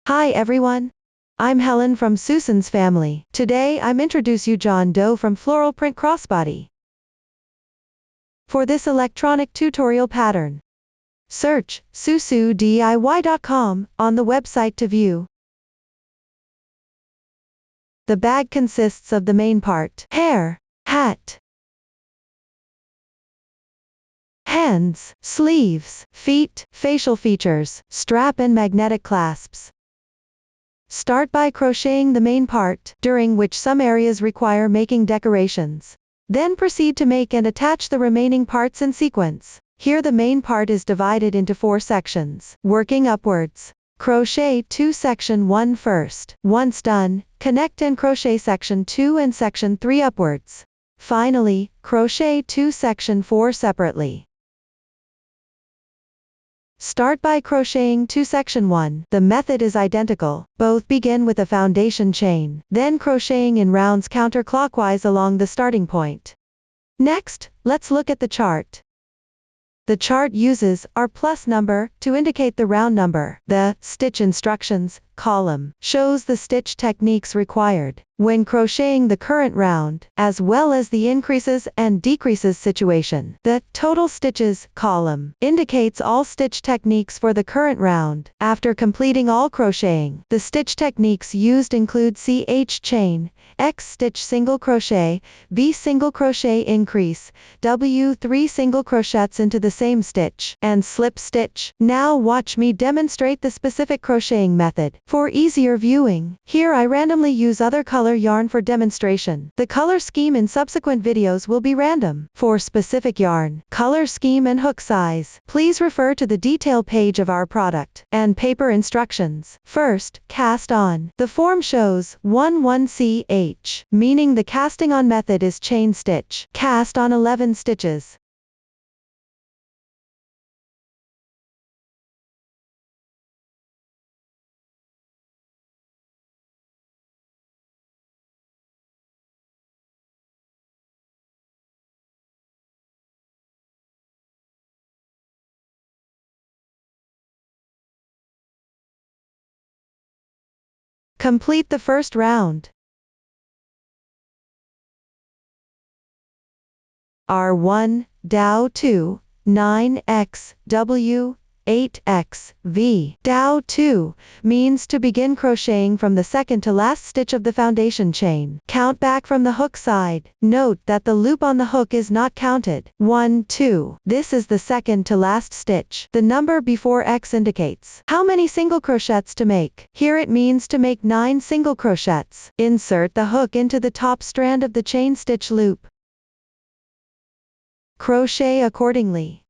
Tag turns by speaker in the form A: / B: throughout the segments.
A: Hi everyone. I'm Helen from Susan's family. Today I'm introduce you John Doe from Floral Print Crossbody. For this electronic tutorial pattern, search susodiy.com on the website to view. The bag consists of the main part: hair, hat, hands, sleeves, feet, facial features, strap and magnetic clasps. Start by crocheting the main part, during which some areas require making decorations. Then proceed to make and attach the remaining parts in sequence. Here the main part is divided into 4 sections. Working upwards, crochet 2 section 1 first. Once done, connect and crochet section 2 and section 3 upwards. Finally, crochet 2 section 4 separately. Start by crocheting 2 section 1. The method is identical. Both begin with a foundation chain, then crocheting in rounds counterclockwise along the starting point. Next, let's look at the chart. The chart uses our plus number to indicate the round number. The stitch instructions column shows the stitch techniques required when crocheting the current round, as well as the increases and decreases situation. The total stitches column indicates all stitch techniques for the current round. After completing all crocheting, the stitch techniques used include CH chain, X stitch single crochet, V single crochet increase, W 3 single crochets into the same stitch, and slip stitch. Now watch me demonstrate the specific crocheting method. For easier viewing, here I randomly use other color yarn for demonstration. The color scheme in subsequent videos will be random. For specific yarn, color scheme and hook size, please refer to the detail page of our product and paper instructions. First, cast on. The form shows 11CH, meaning the casting on method is chain stitch. Cast on 11 stitches. Complete the first round. R1, Dow 2, 9X, W, 8X, V. Dow 2 means to begin crocheting from the second to last stitch of the foundation chain. Count back from the hook side. Note that the loop on the hook is not counted. 1, 2. This is the second to last stitch. The number before X indicates how many single crochets to make. Here it means to make 9 single crochets. Insert the hook into the top strand of the chain stitch loop. Crochet accordingly.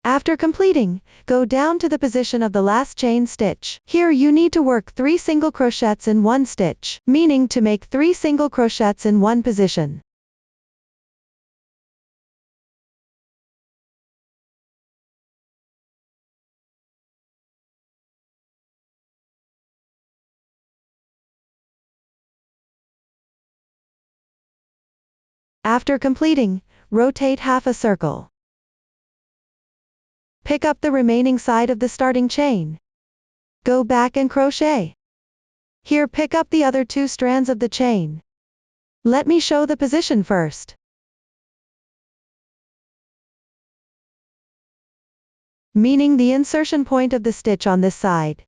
A: After completing, go down to the position of the last chain stitch. Here you need to work 3 single crochets in one stitch, meaning to make 3 single crochets in one position. After completing, rotate half a circle. Pick up the remaining side of the starting chain. Go back and crochet. Here pick up the other 2 strands of the chain. Let me show the position first. Meaning the insertion point of the stitch on this side.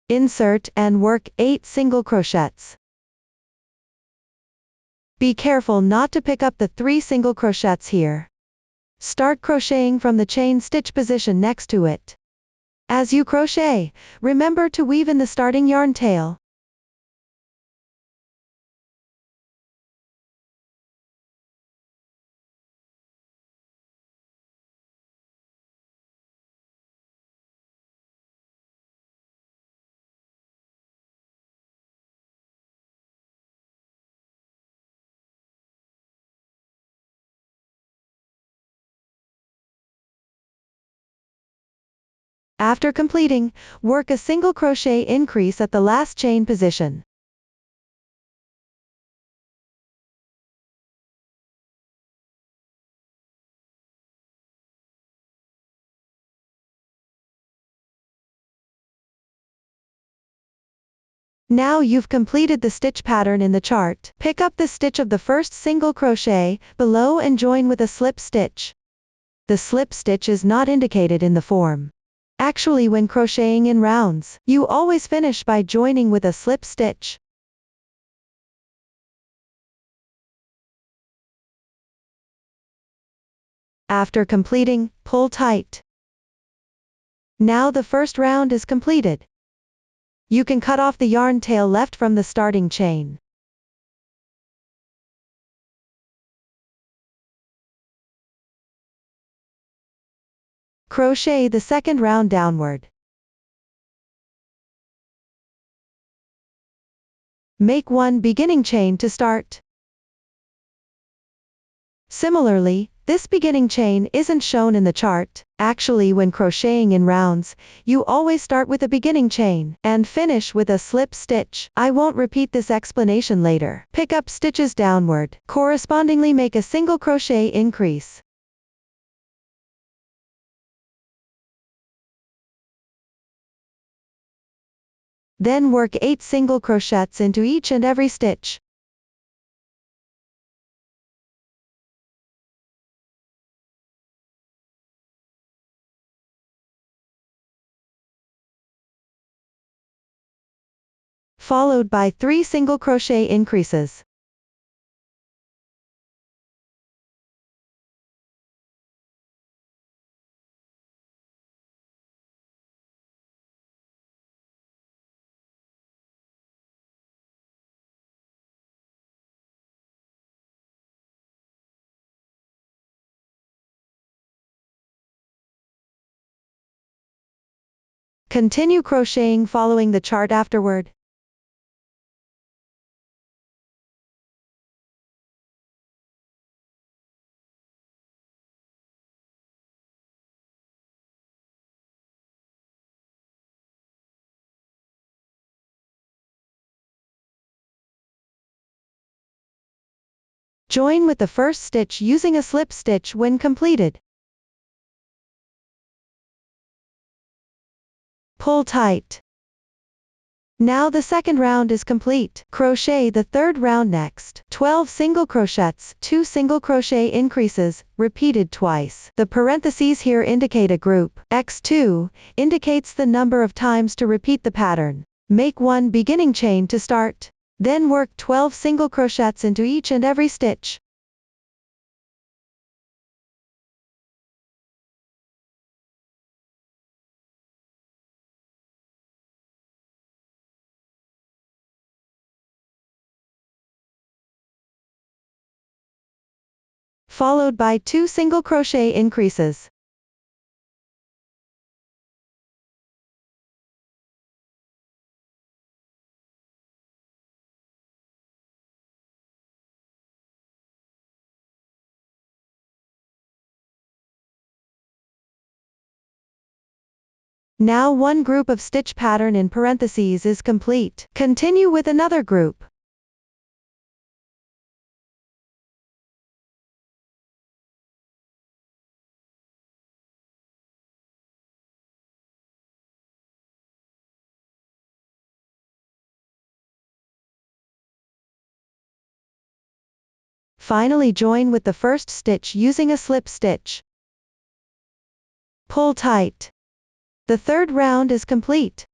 A: Insert and work 8 single crochets. Be careful not to pick up the 3 single crochets here. Start crocheting from the chain stitch position next to it. As you crochet, remember to weave in the starting yarn tail. After completing, work a single crochet increase at the last chain position. Now you've completed the stitch pattern in the chart. Pick up the stitch of the first single crochet below and join with a slip stitch. The slip stitch is not indicated in the form. Actually, when crocheting in rounds, you always finish by joining with a slip stitch. After completing, pull tight. Now the first round is completed. You can cut off the yarn tail left from the starting chain. Crochet the second round downward. Make one beginning chain to start. Similarly, this beginning chain isn't shown in the chart. Actually, when crocheting in rounds, you always start with a beginning chain and finish with a slip stitch. I won't repeat this explanation later. Pick up stitches downward. Correspondingly, make a single crochet increase. Then work 8 single crochets into each and every stitch. Followed by 3 single crochet increases. Continue crocheting following the chart afterward. Join with the first stitch using a slip stitch when completed. Pull tight. Now the second round is complete. Crochet the third round next. 12 single crochets, 2 single crochet increases, repeated twice. The parentheses here indicate a group. X2 indicates the number of times to repeat the pattern. Make one beginning chain to start. Then work 12 single crochets into each and every stitch. Followed by 2 single crochet increases. Now one group of stitch pattern in parentheses is complete. Continue with another group. Finally, join with the first stitch using a slip stitch. Pull tight. The third round is complete.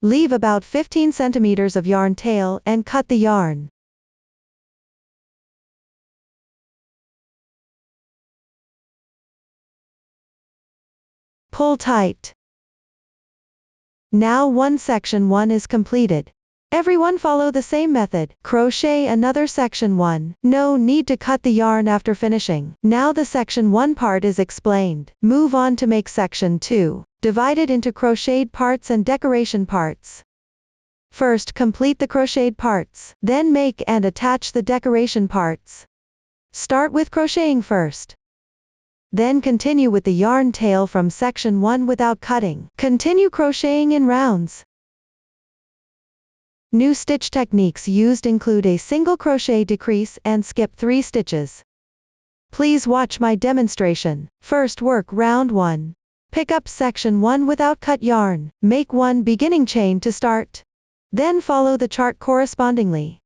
A: Leave about 15 centimeters of yarn tail and cut the yarn. Pull tight. Now section 1 is completed. Everyone follow the same method. Crochet another section 1. No need to cut the yarn after finishing. Now the section 1 part is explained. Move on to make section 2. Divide it into crocheted parts and decoration parts. First, complete the crocheted parts. Then make and attach the decoration parts. Start with crocheting first. Then continue with the yarn tail from section 1 without cutting. Continue crocheting in rounds. New stitch techniques used include a single crochet decrease and skip 3 stitches. Please watch my demonstration. First, work round 1. Pick up section 1 without cut yarn. Make 1 beginning chain to start. Then follow the chart correspondingly.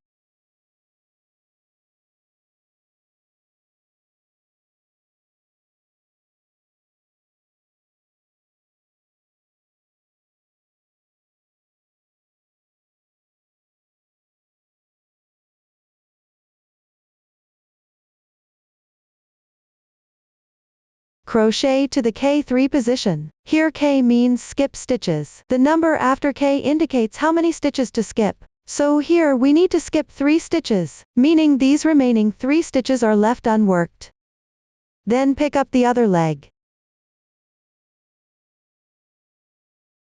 A: Crochet to the K3 position. Here K means skip stitches. The number after K indicates how many stitches to skip. So here we need to skip 3 stitches, meaning these remaining 3 stitches are left unworked. Then pick up the other leg.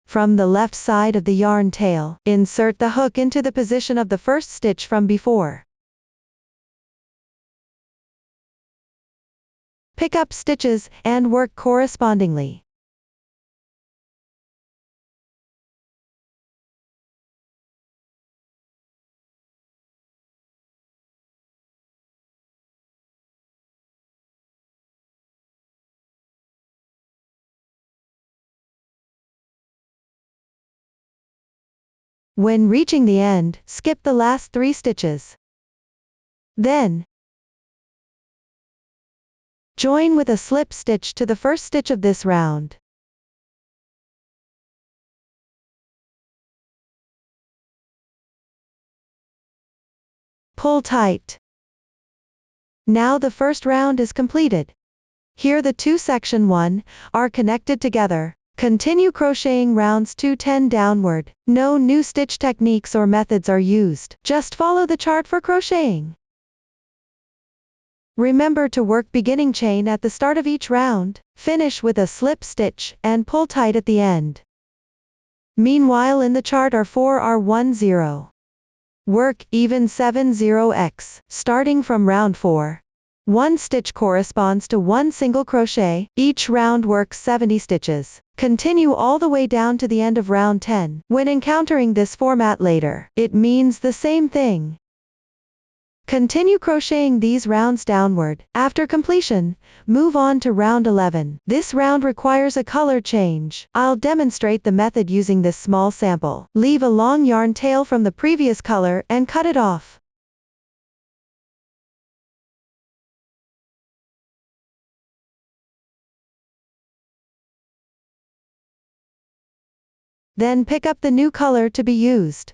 A: From the left side of the yarn tail, insert the hook into the position of the first stitch from before. Pick up stitches, and work correspondingly. When reaching the end, skip the last 3 stitches. Then, join with a slip stitch to the first stitch of this round. Pull tight. Now the first round is completed. Here the 2 section 1 are connected together. Continue crocheting rounds 210 downward. No new stitch techniques or methods are used. Just follow the chart for crocheting. Remember to work beginning chain at the start of each round. Finish with a slip stitch and pull tight at the end. Meanwhile, in the chart are 4R10. Work even 70x, starting from round 4. 1 stitch corresponds to 1 single crochet. Each round works 70 stitches. Continue all the way down to the end of round 10. When encountering this format later, it means the same thing. Continue crocheting these rounds downward. After completion, move on to round 11. This round requires a color change. I'll demonstrate the method using this small sample. Leave a long yarn tail from the previous color and cut it off. Then pick up the new color to be used.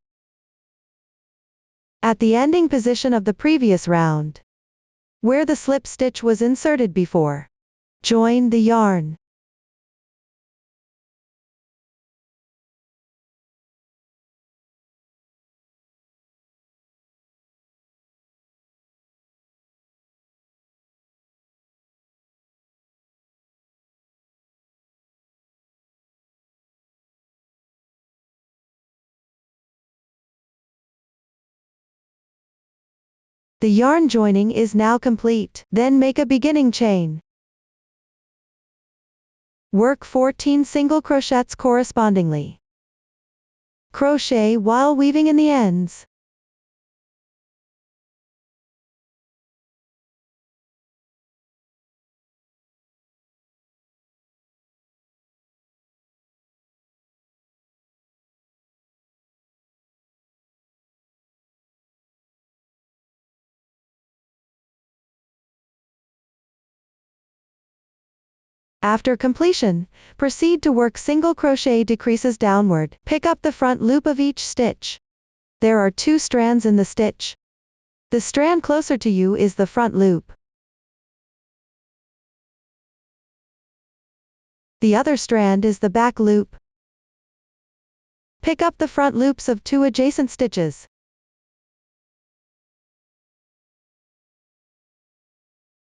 A: At the ending position of the previous round, where the slip stitch was inserted before, join the yarn. The yarn joining is now complete. Then make a beginning chain. Work 14 single crochets correspondingly. Crochet while weaving in the ends. After completion, proceed to work single crochet decreases downward. Pick up the front loop of each stitch. There are 2 strands in the stitch. The strand closer to you is the front loop. The other strand is the back loop. Pick up the front loops of 2 adjacent stitches.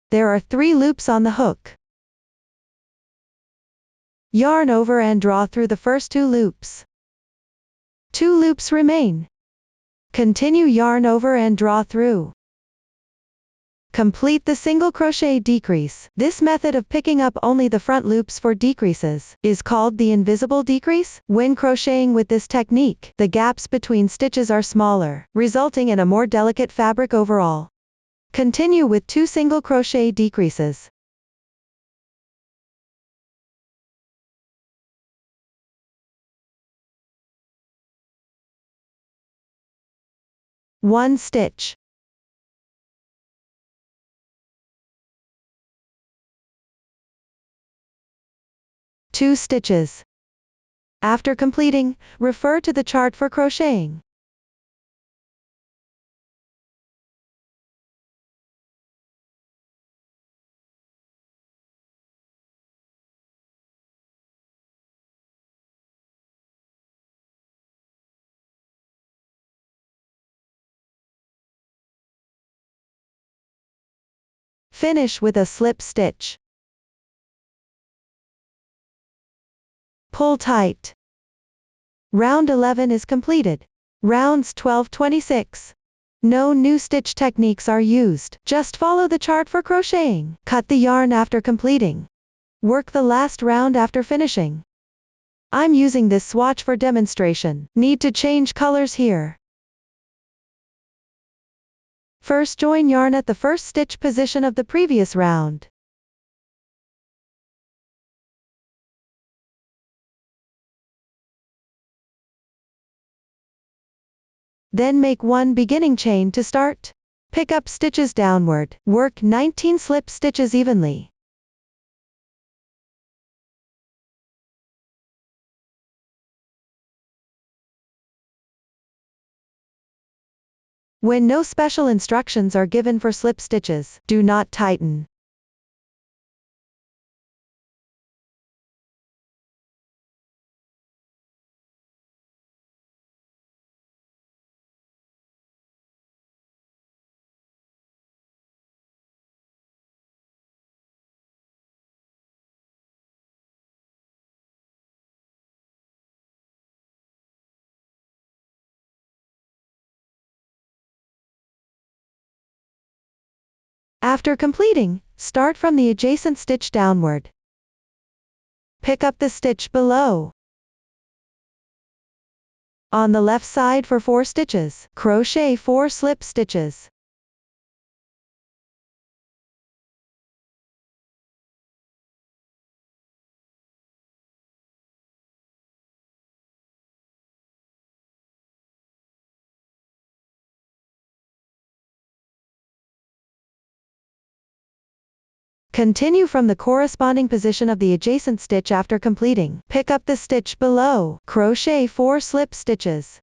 A: There are 3 loops on the hook. Yarn over and draw through the first 2 loops. 2 loops remain. Continue yarn over and draw through. Complete the single crochet decrease. This method of picking up only the front loops for decreases is called the invisible decrease. When crocheting with this technique, the gaps between stitches are smaller, resulting in a more delicate fabric overall. Continue with 2 single crochet decreases. One stitch. 2 stitches. After completing, refer to the chart for crocheting. Finish with a slip stitch. Pull tight. Round 11 is completed. Rounds 12-26. No new stitch techniques are used. Just follow the chart for crocheting. Cut the yarn after completing. Work the last round after finishing. I'm using this swatch for demonstration. Need to change colors here. First join yarn at the first stitch position of the previous round. Then make 1 beginning chain to start. Pick up stitches downward. Work 19 slip stitches evenly. When no special instructions are given for slip stitches, do not tighten. After completing, start from the adjacent stitch downward. Pick up the stitch below. On the left side for 4 stitches, crochet 4 slip stitches. Continue from the corresponding position of the adjacent stitch after completing. Pick up the stitch below. Crochet 4 slip stitches.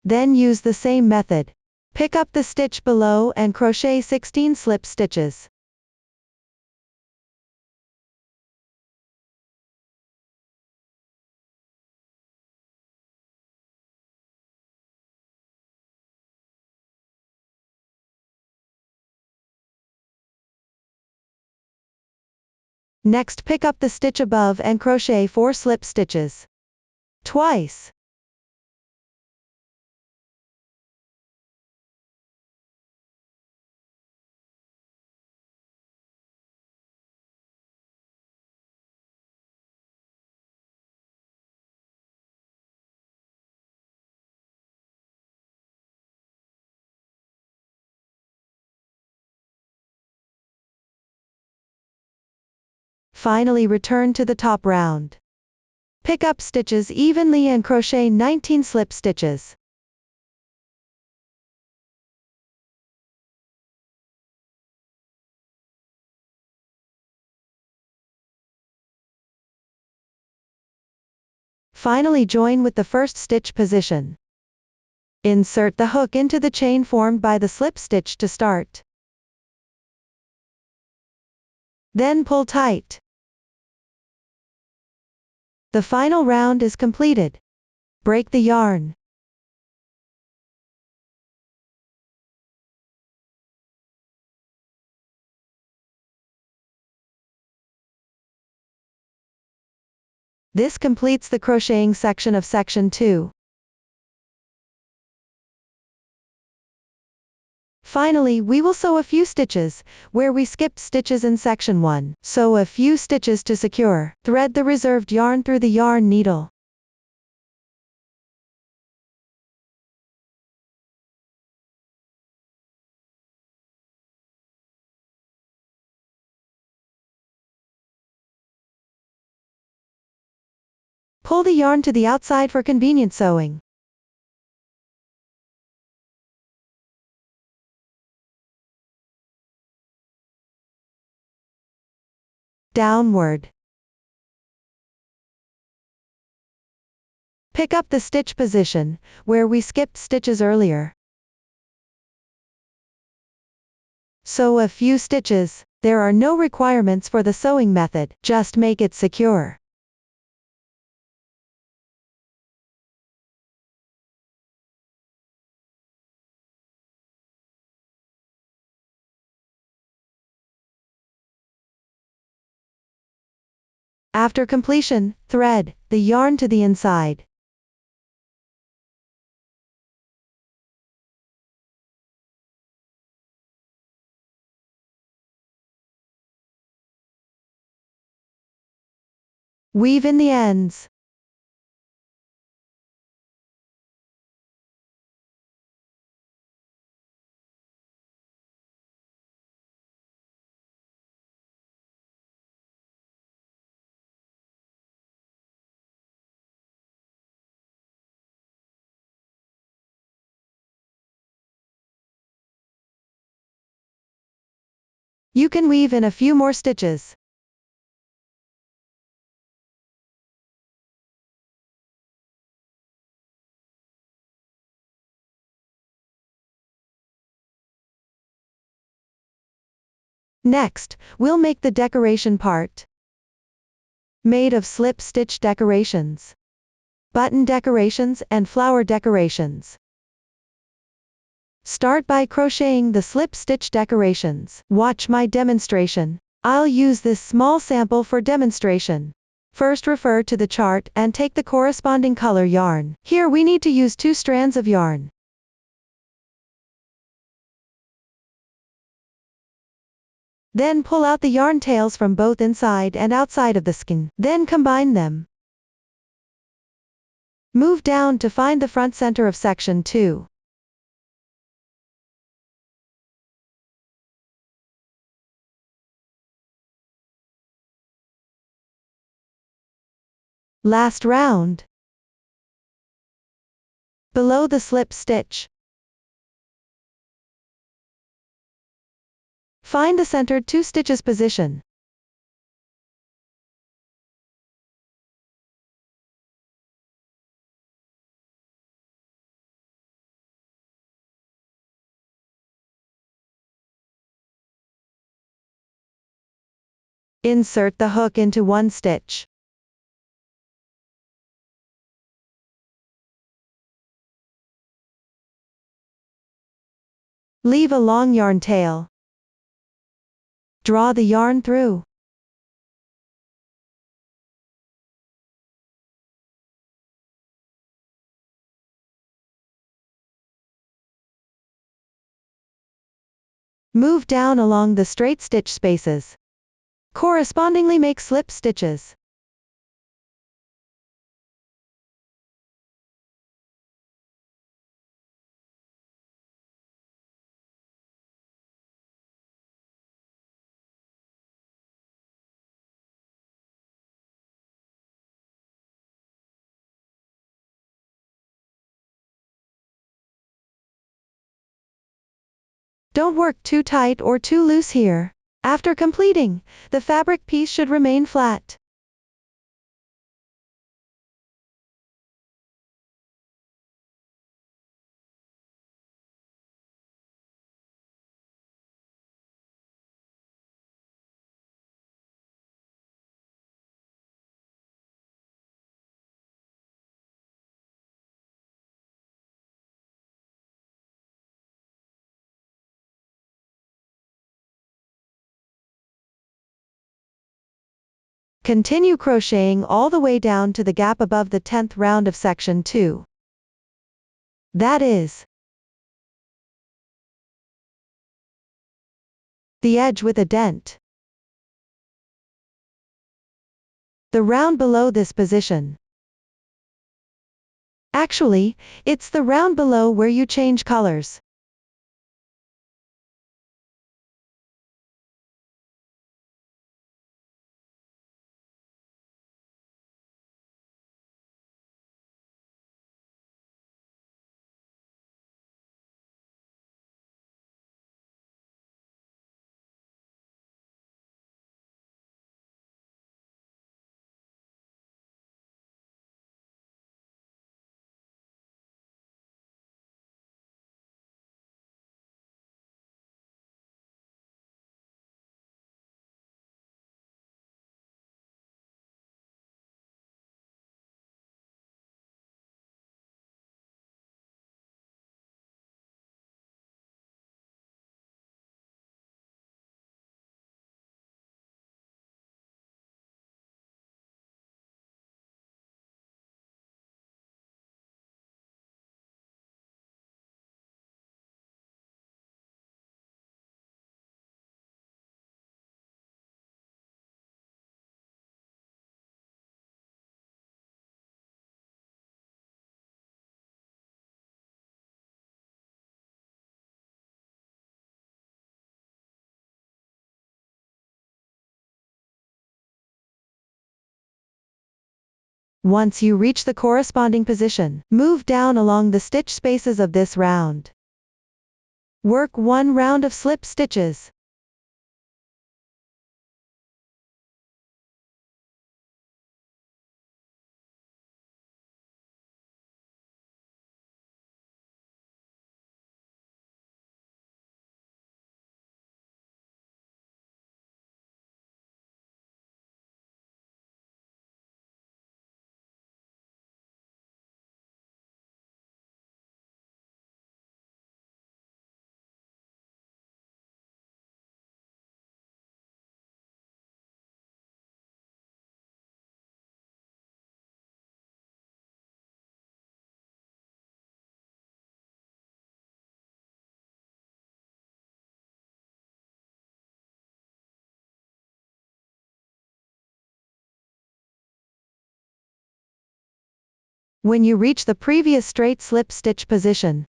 A: Then use the same method. Pick up the stitch below and crochet 16 slip stitches. Next pick up the stitch above and crochet 4 slip stitches. Twice. Finally return to the top round. Pick up stitches evenly and crochet 19 slip stitches. Finally join with the first stitch position. Insert the hook into the chain formed by the slip stitch to start. Then pull tight. The final round is completed. Break the yarn. This completes the crocheting section of section 2. Finally, we will sew a few stitches, where we skipped stitches in section 1. Sew a few stitches to secure. Thread the reserved yarn through the yarn needle. Pull the yarn to the outside for convenient sewing. Downward. Pick up the stitch position, where we skipped stitches earlier. Sew a few stitches. There are no requirements for the sewing method, just make it secure. After completion, thread the yarn to the inside. Weave in the ends. You can weave in a few more stitches. Next, we'll make the decoration part. Made of slip stitch decorations, button decorations and flower decorations. Start by crocheting the slip stitch decorations. Watch my demonstration. I'll use this small sample for demonstration. First refer to the chart and take the corresponding color yarn. Here we need to use 2 strands of yarn. Then pull out the yarn tails from both inside and outside of the skein. Then combine them. Move down to find the front center of section 2. Last round. Below the slip stitch. Find the centered 2 stitches position. Insert the hook into one stitch. Leave a long yarn tail. Draw the yarn through. Move down along the straight stitch spaces. Correspondingly make slip stitches. Don't work too tight or too loose here. After completing, the fabric piece should remain flat. Continue crocheting all the way down to the gap above the 10th round of section 2. That is the edge with a dent. The round below this position. Actually, it's the round below where you change colors. Once you reach the corresponding position, move down along the stitch spaces of this round. Work 1 round of slip stitches. When you reach the previous straight slip stitch position,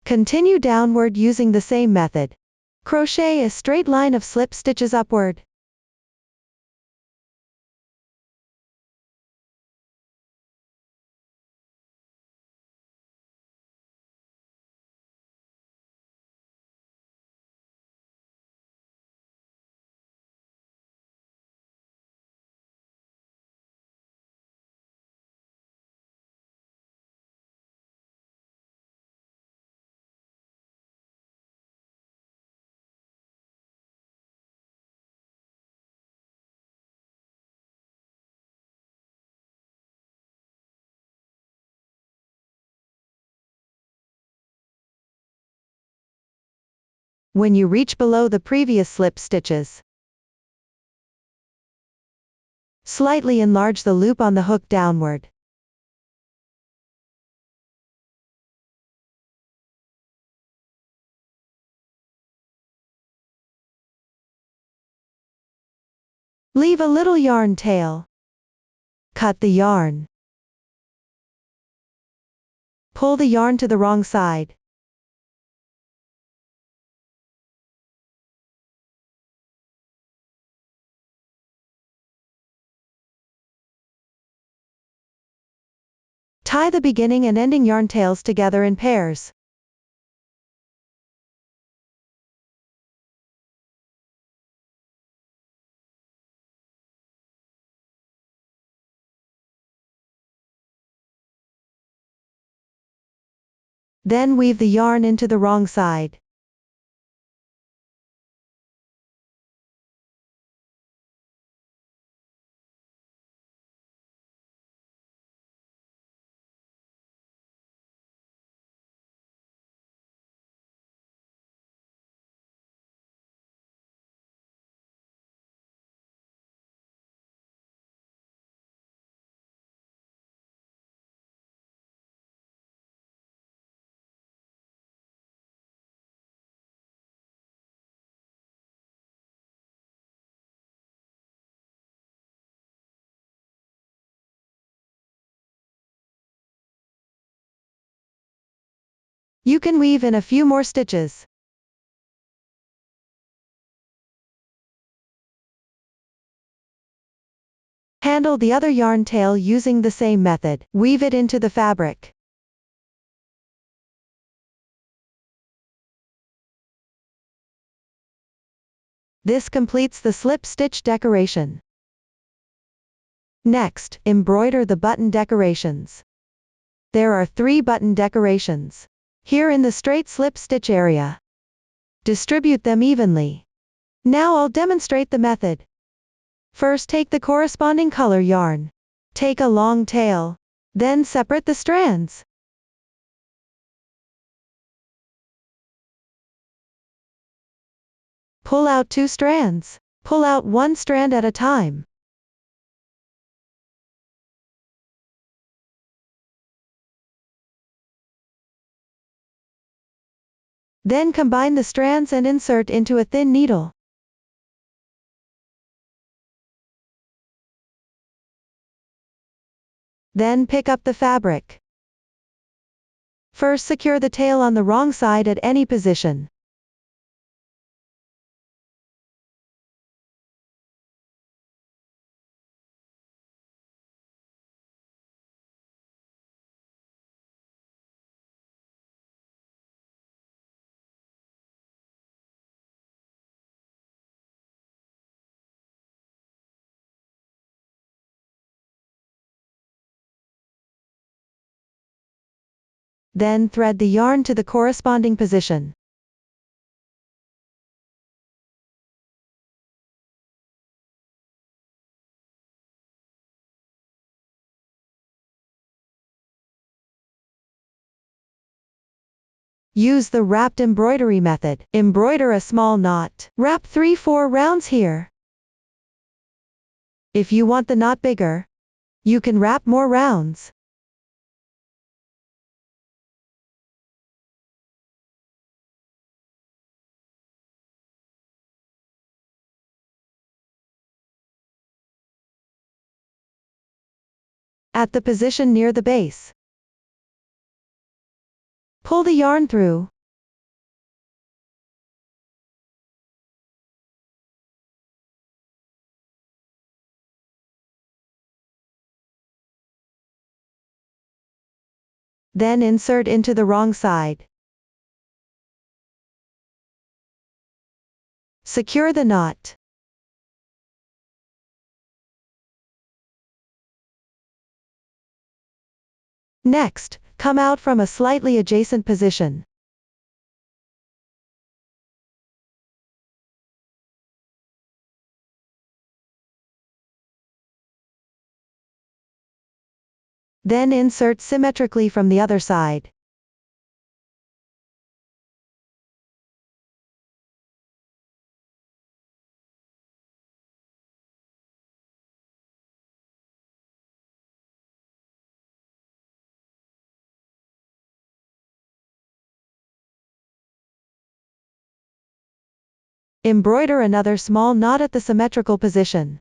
A: continue downward using the same method. Crochet a straight line of slip stitches upward. When you reach below the previous slip stitches, slightly enlarge the loop on the hook downward. Leave a little yarn tail. Cut the yarn. Pull the yarn to the wrong side. Tie the beginning and ending yarn tails together in pairs. Then weave the yarn into the wrong side. You can weave in a few more stitches. Handle the other yarn tail using the same method. Weave it into the fabric. This completes the slip stitch decoration. Next, embroider the button decorations. There are 3 button decorations. Here in the straight slip stitch area. Distribute them evenly. Now I'll demonstrate the method. First take the corresponding color yarn. Take a long tail. Then separate the strands. Pull out 2 strands. Pull out 1 strand at a time. Then combine the strands and insert into a thin needle. Then pick up the fabric. First secure the tail on the wrong side at any position. Then thread the yarn to the corresponding position. Use the wrapped embroidery method. Embroider a small knot. Wrap 3/4 rounds here. If you want the knot bigger, you can wrap more rounds. At the position near the base, pull the yarn through. Then insert into the wrong side. Secure the knot. Next, come out from a slightly adjacent position. Then insert symmetrically from the other side. Embroider another small knot at the symmetrical position.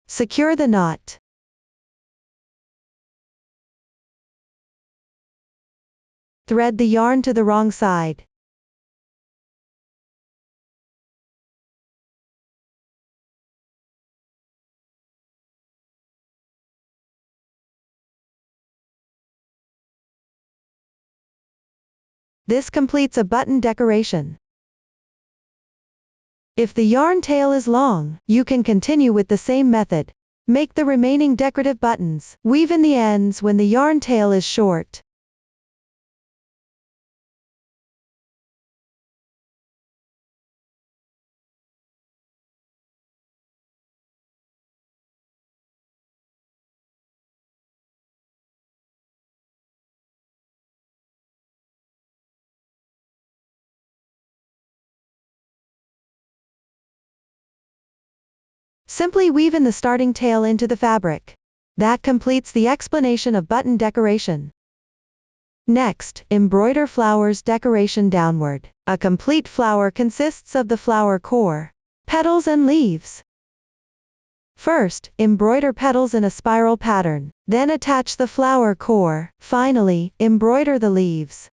A: Secure the knot. Thread the yarn to the wrong side. This completes a button decoration. If the yarn tail is long, you can continue with the same method. Make the remaining decorative buttons. Weave in the ends when the yarn tail is short. Simply weave in the starting tail into the fabric. That completes the explanation of button decoration. Next, embroider flowers decoration downward. A complete flower consists of the flower core, petals and leaves. First, embroider petals in a spiral pattern, then attach the flower core, finally, embroider the leaves.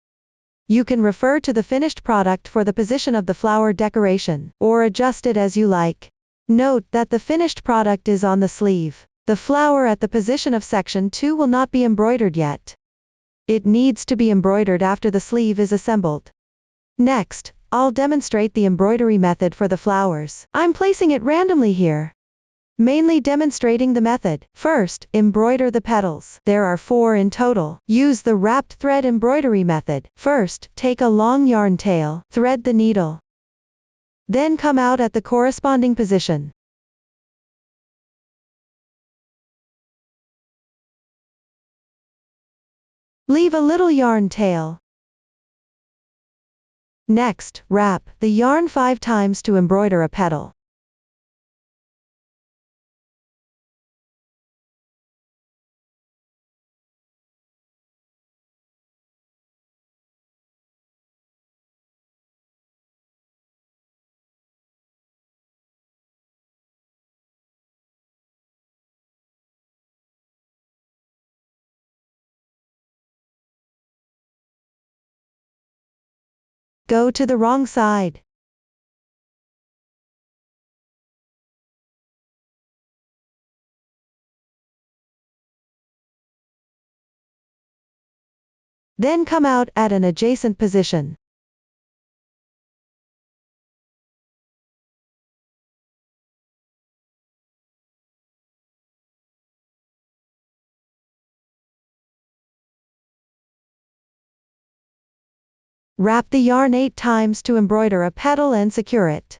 A: You can refer to the finished product for the position of the flower decoration, or adjust it as you like. Note that the finished product is on the sleeve. The flower at the position of section 2 will not be embroidered yet. It needs to be embroidered after the sleeve is assembled. Next, I'll demonstrate the embroidery method for the flowers. I'm placing it randomly here, mainly demonstrating the method. First, embroider the petals. There are 4 in total. Use the wrapped thread embroidery method. First, take a long yarn tail, thread the needle. Then come out at the corresponding position. Leave a little yarn tail. Next, wrap the yarn 5 times to embroider a petal. Go to the wrong side. Then come out at an adjacent position. Wrap the yarn 8 times to embroider a petal and secure it.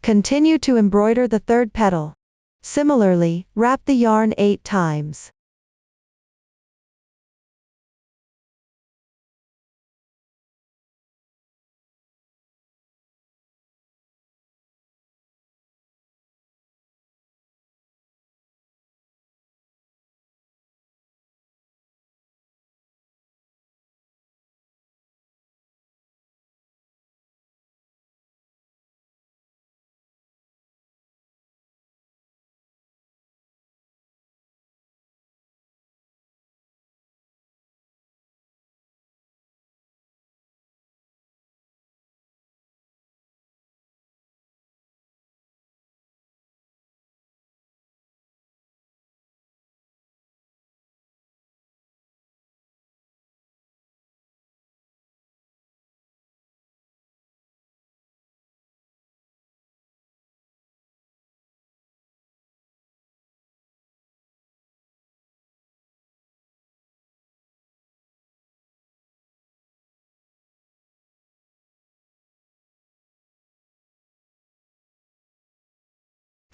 A: Continue to embroider the 3rd petal. Similarly, wrap the yarn 8 times.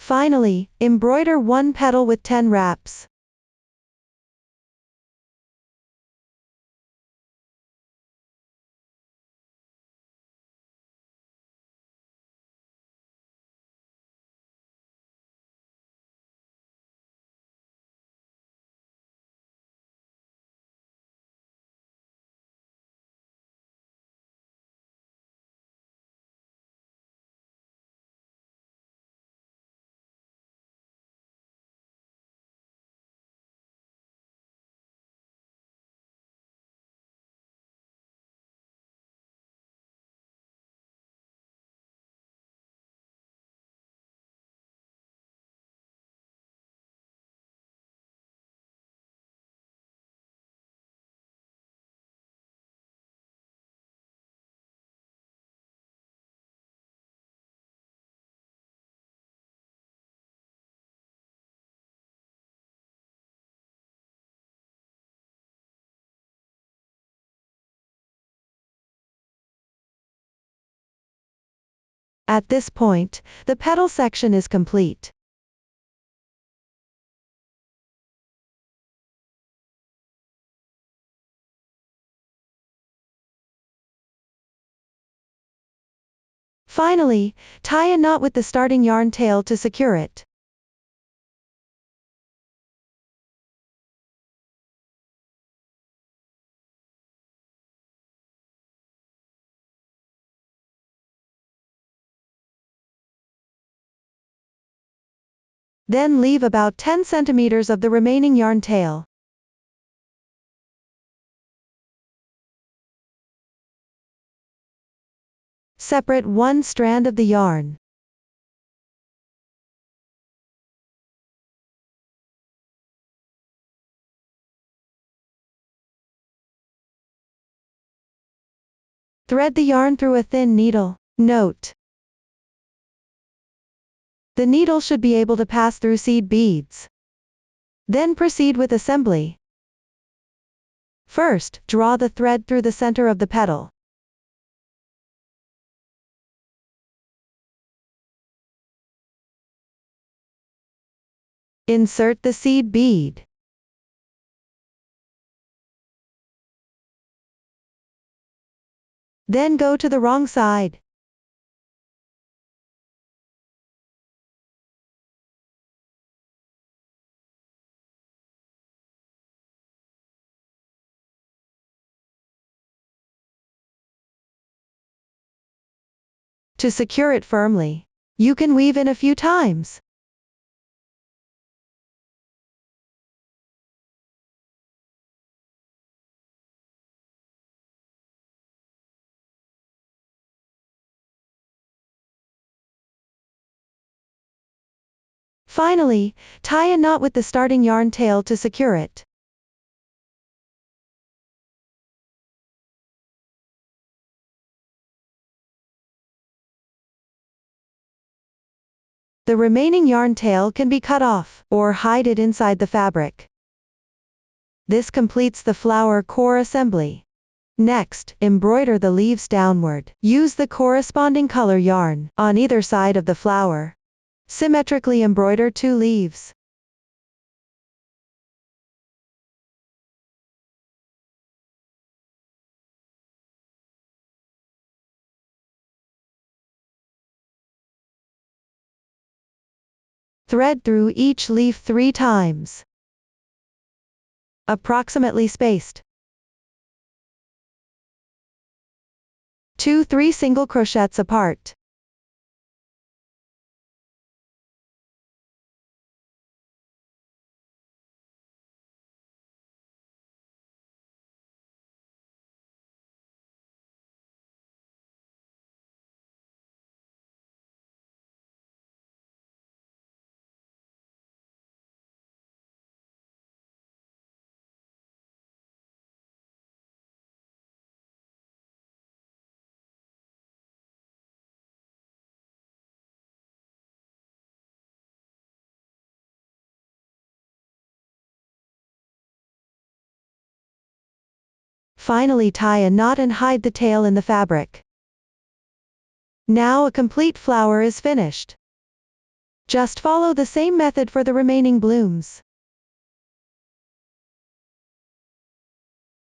A: Finally, embroider 1 petal with 10 wraps. At this point, the petal section is complete. Finally, tie a knot with the starting yarn tail to secure it. Then leave about 10 centimeters of the remaining yarn tail. Separate one strand of the yarn. Thread the yarn through a thin needle. Note: the needle should be able to pass through seed beads. Then proceed with assembly. First, draw the thread through the center of the petal. Insert the seed bead. Then go to the wrong side. To secure it firmly, you can weave in a few times. Finally, tie a knot with the starting yarn tail to secure it. The remaining yarn tail can be cut off, or hide it inside the fabric. This completes the flower core assembly. Next, embroider the leaves downward. Use the corresponding color yarn on either side of the flower. Symmetrically embroider 2 leaves. Thread through each leaf 3 times. Approximately spaced. 2-3 single crochets apart. Finally, tie a knot and hide the tail in the fabric. Now a complete flower is finished. Just follow the same method for the remaining blooms.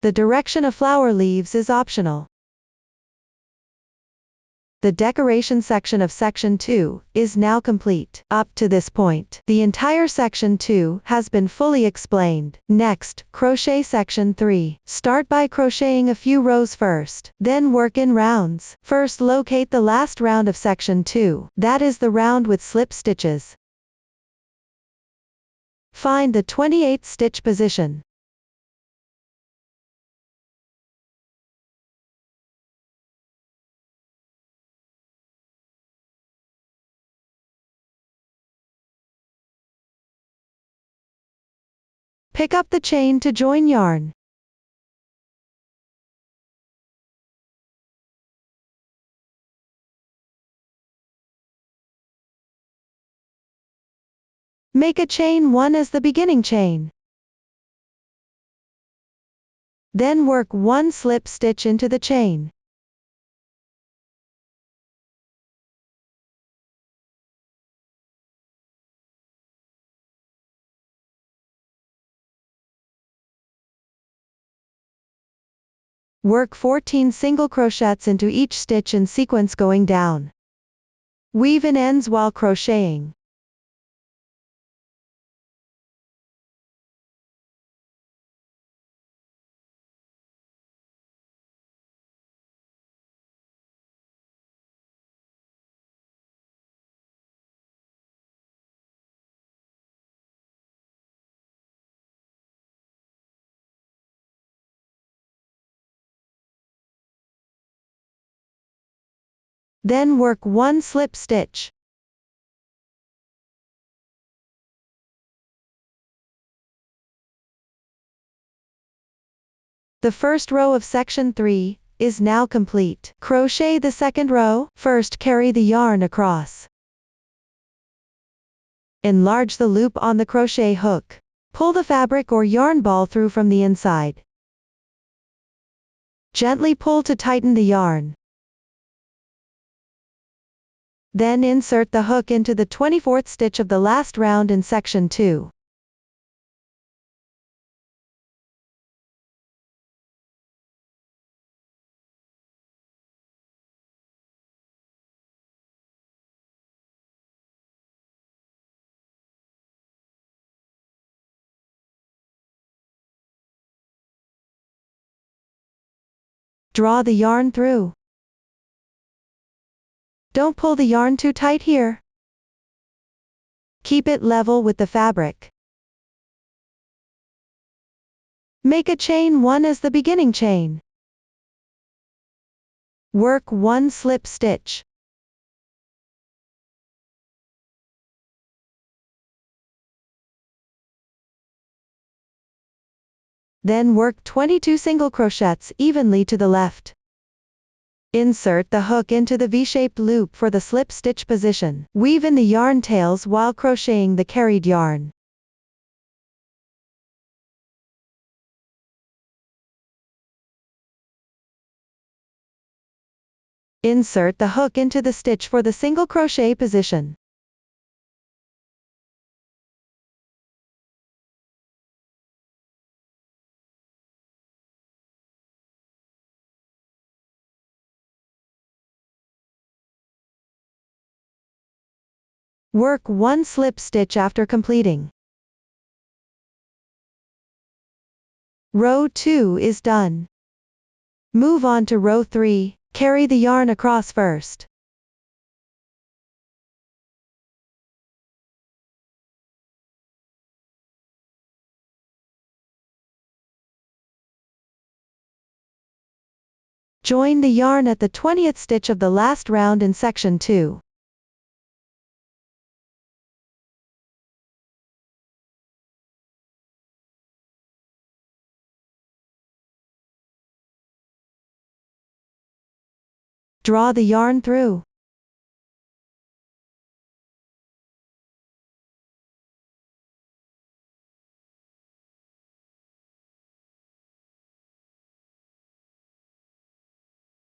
A: The direction of flower leaves is optional. The decoration section of section 2 is now complete. Up to this point, the entire section 2 has been fully explained. Next, crochet section 3. Start by crocheting a few rows first, then work in rounds. First, locate the last round of section 2, that is the round with slip stitches. Find the 28th stitch position. Pick up the chain to join yarn. Make a chain 1 as the beginning chain. Then work 1 slip stitch into the chain. Work 14 single crochets into each stitch in sequence going down. Weave in ends while crocheting. Then work 1 slip stitch. The first row of section 3 is now complete. Crochet the second row. First carry the yarn across. Enlarge the loop on the crochet hook. Pull the fabric or yarn ball through from the inside. Gently pull to tighten the yarn. Then insert the hook into the 24th stitch of the last round in section 2. Draw the yarn through. Don't pull the yarn too tight here. Keep it level with the fabric. Make a chain 1 as the beginning chain. Work 1 slip stitch. Then work 22 single crochets evenly to the left. Insert the hook into the V-shaped loop for the slip stitch position. Weave in the yarn tails while crocheting the carried yarn. Insert the hook into the stitch for the single crochet position. Work 1 slip stitch after completing. Row 2 is done. Move on to row 3, carry the yarn across first. Join the yarn at the 20th stitch of the last round in section 2. Draw the yarn through.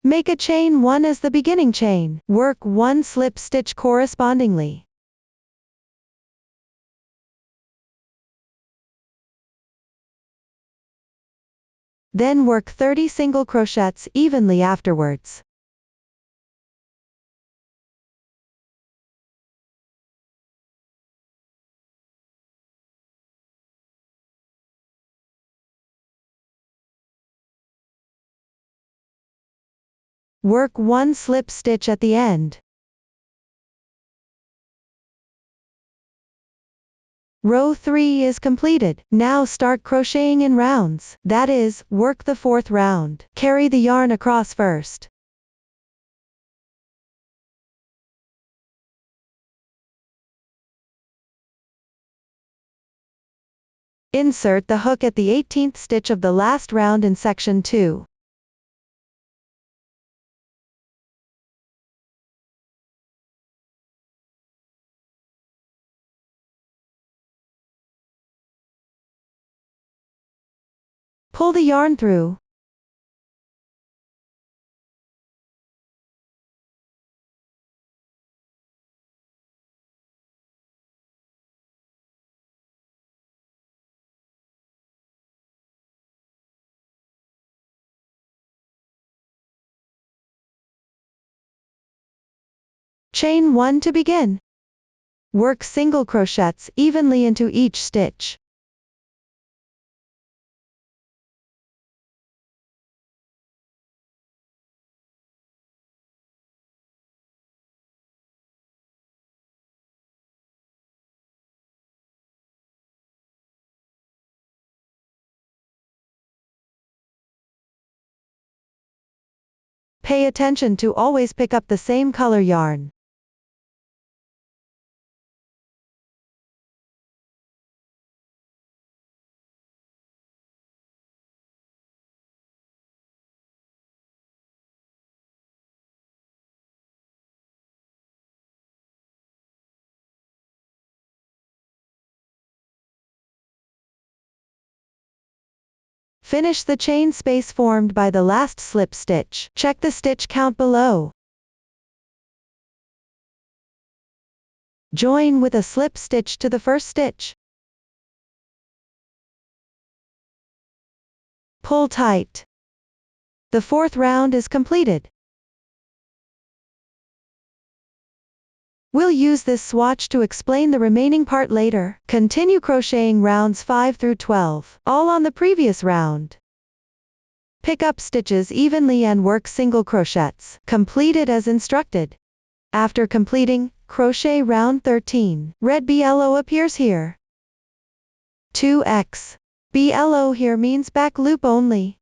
A: Make a chain 1 as the beginning chain. Work 1 slip stitch correspondingly. Then work 30 single crochets evenly afterwards. Work 1 slip stitch at the end. Row 3 is completed. Now start crocheting in rounds. That is, work the 4th round. Carry the yarn across first. Insert the hook at the 18th stitch of the last round in section 2. Pull the yarn through. Chain 1 to begin. Work single crochets evenly into each stitch. Pay attention to always pick up the same color yarn. Finish the chain space formed by the last slip stitch. Check the stitch count below. Join with a slip stitch to the first stitch. Pull tight. The fourth round is completed. We'll use this swatch to explain the remaining part later. Continue crocheting rounds 5 through 12, all on the previous round. Pick up stitches evenly and work single crochets. Complete it as instructed. After completing, crochet round 13. Red BLO appears here. 2x. BLO here means back loop only.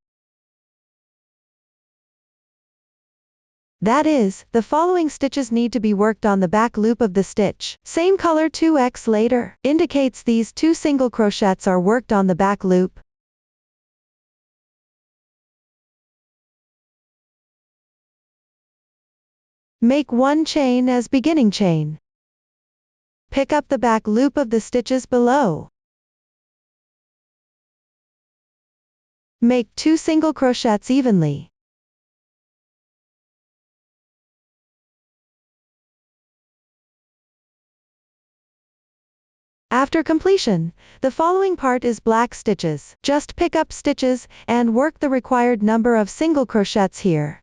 A: That is, the following stitches need to be worked on the back loop of the stitch. Same color 2x later, indicates these 2 single crochets are worked on the back loop. Make 1 chain as beginning chain. Pick up the back loop of the stitches below. Make 2 single crochets evenly. After completion, the following part is black stitches. Just pick up stitches and work the required number of single crochets here.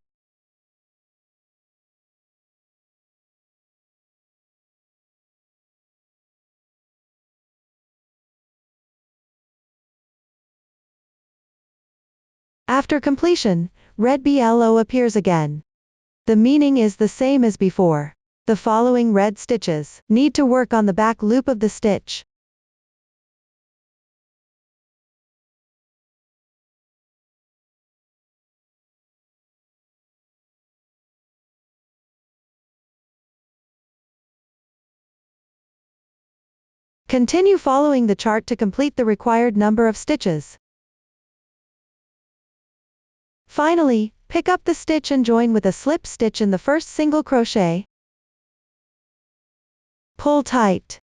A: After completion, red BLO appears again. The meaning is the same as before. The following red stitches need to work on the back loop of the stitch. Continue following the chart to complete the required number of stitches. Finally, pick up the stitch and join with a slip stitch in the first single crochet. Pull tight.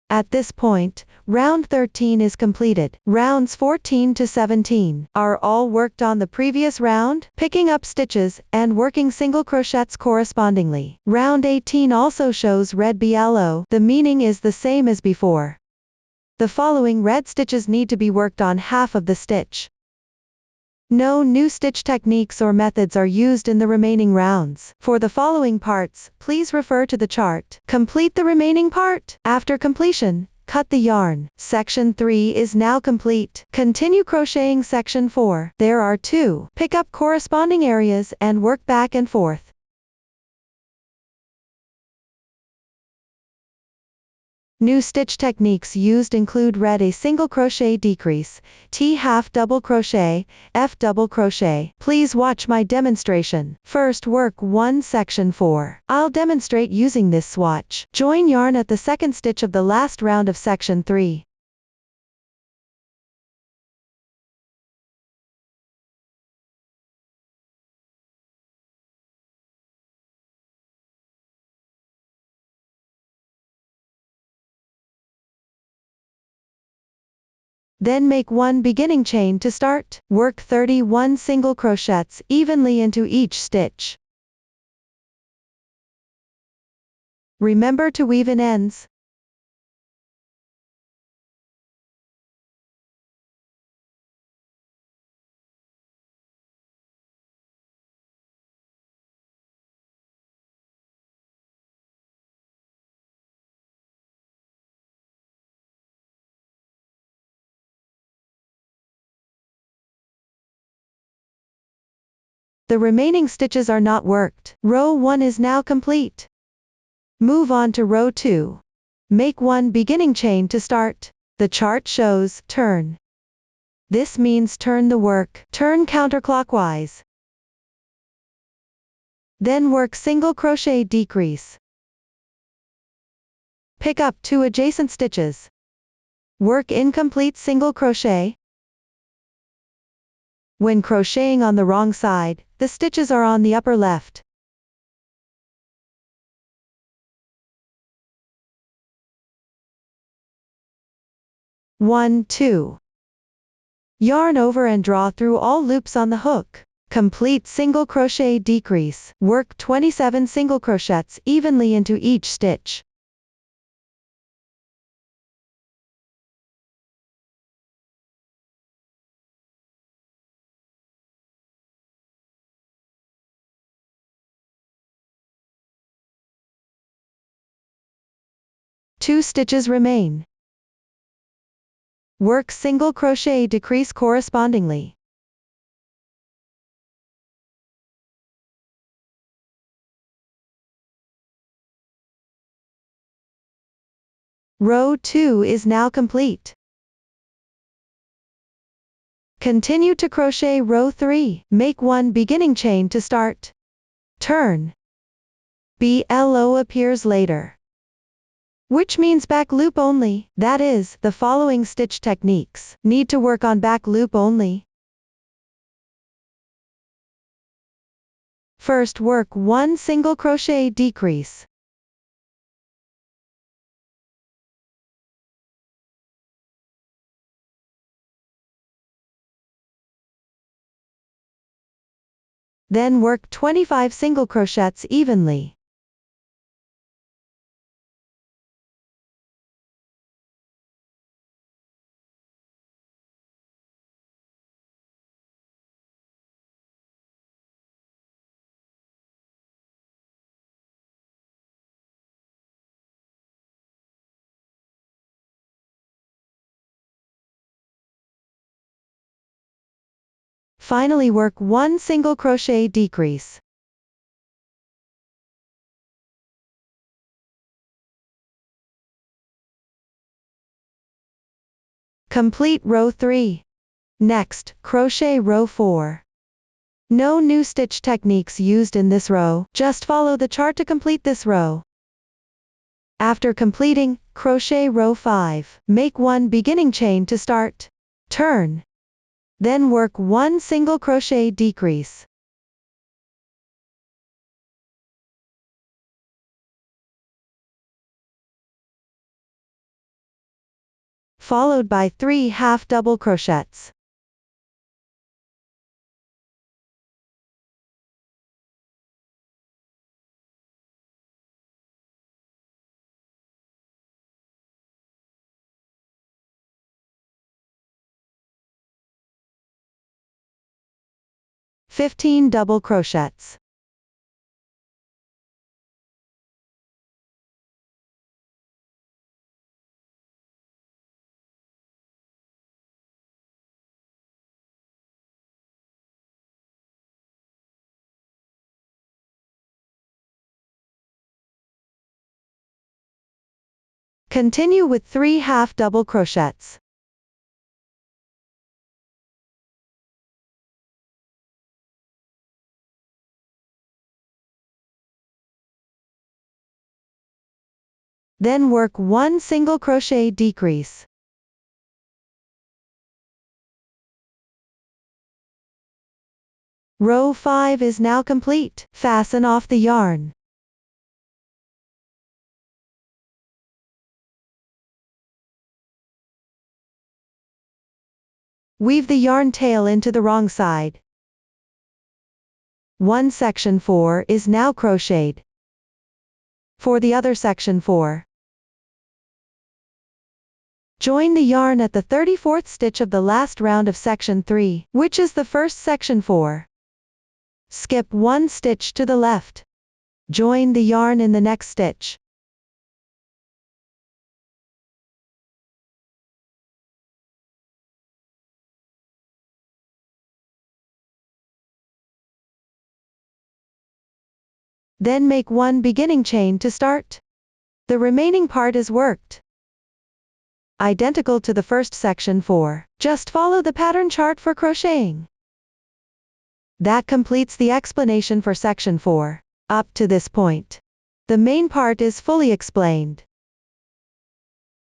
A: At this point, round 13 is completed. Rounds 14 to 17 are all worked on the previous round, picking up stitches and working single crochets correspondingly. Round 18 also shows red BLO. The meaning is the same as before. The following red stitches need to be worked on half of the stitch. No new stitch techniques or methods are used in the remaining rounds. For the following parts, please refer to the chart. Complete the remaining part. After completion, cut the yarn. Section 3 is now complete. Continue crocheting section 4. There are 2. Pick up corresponding areas and work back and forth. New stitch techniques used include red a single crochet decrease, T half double crochet, F double crochet. Please watch my demonstration. First work 1 section 4. I'll demonstrate using this swatch. Join yarn at the second stitch of the last round of section 3. Then make 1 beginning chain to start. Work 31 single crochets evenly into each stitch. Remember to weave in ends. The remaining stitches are not worked. Row 1 is now complete. Move on to row 2. Make 1 beginning chain to start. The chart shows turn. This means turn the work. Turn counterclockwise. Then work single crochet decrease. Pick up 2 adjacent stitches. Work incomplete single crochet. When crocheting on the wrong side, the stitches are on the upper left. One, 2. Yarn over and draw through all loops on the hook. Complete single crochet decrease. Work 27 single crochets evenly into each stitch. Two stitches remain. Work single crochet decrease correspondingly. Row 2 is now complete. Continue to crochet row 3. Make 1 beginning chain to start. Turn. BLO appears later, which means back loop only. That is, the following stitch techniques need to work on back loop only. First, work 1 single crochet decrease. Then work 25 single crochets evenly. Finally, work 1 single crochet decrease. Complete row 3. Next, crochet row 4. No new stitch techniques used in this row, just follow the chart to complete this row. After completing, crochet row 5. Make 1 beginning chain to start. Turn. Then work 1 single crochet decrease. Followed by 3 half double crochets. (15 double crochets). Continue with 3 half double crochets. Then work 1 single crochet decrease. Row 5 is now complete. Fasten off the yarn. Weave the yarn tail into the wrong side. One section 4 is now crocheted. For the other section 4, join the yarn at the 34th stitch of the last round of section 3, which is the first section 4. Skip 1 stitch to the left. Join the yarn in the next stitch. Then make one beginning chain to start. The remaining part is worked identical to the first section 4. Just follow the pattern chart for crocheting. That completes the explanation for section 4. Up to this point, the main part is fully explained.